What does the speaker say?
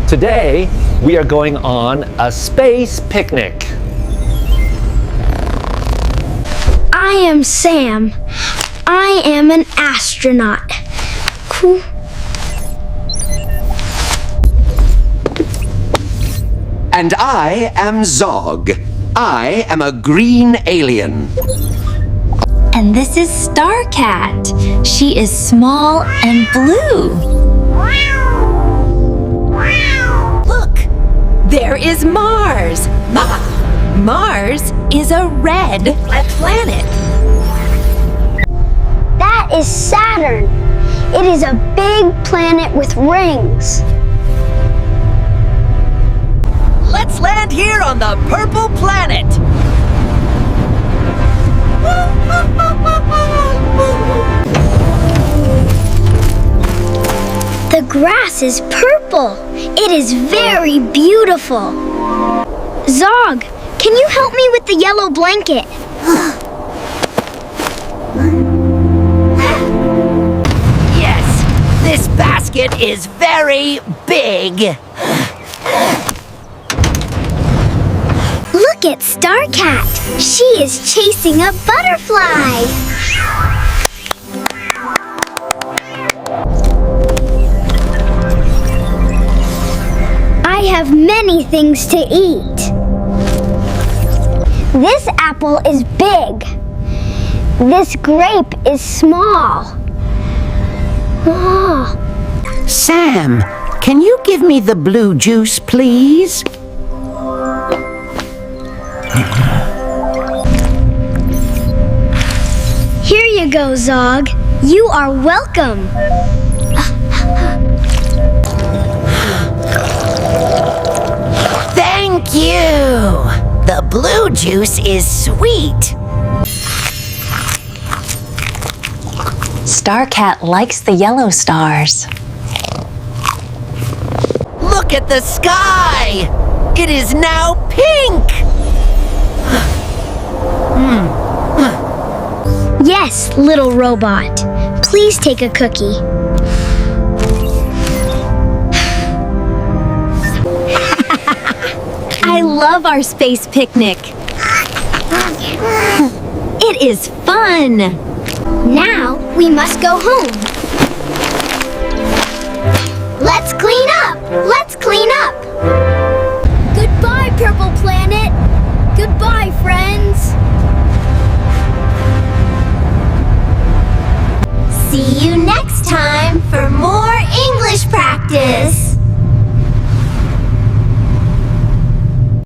Today, we are going on a space picnic. I am Sam. I am an astronaut. Cool. And I am Zog. I am a green alien. And this is Starcat. She is small and blue. Look, there is Mars. Mars is a red planet. That is Saturn. It is a big planet with rings. Let's land here on the purple planet. The grass is purple. It is very beautiful. Zog, can you help me with the yellow blanket? Yes, this basket is very big. Look at Starcat. She is chasing a butterfly. I have many things to eat. This apple is big. This grape is small. Oh. Sam, can you give me the blue juice, please? Here you go, Zog. You are welcome. Thank you. The blue juice is sweet. Starcat likes the yellow stars. Look at the sky. It is now pink. Yes, little robot. Please take a cookie. I love our space picnic. It is fun. Now we must go home. Let's clean up. Let's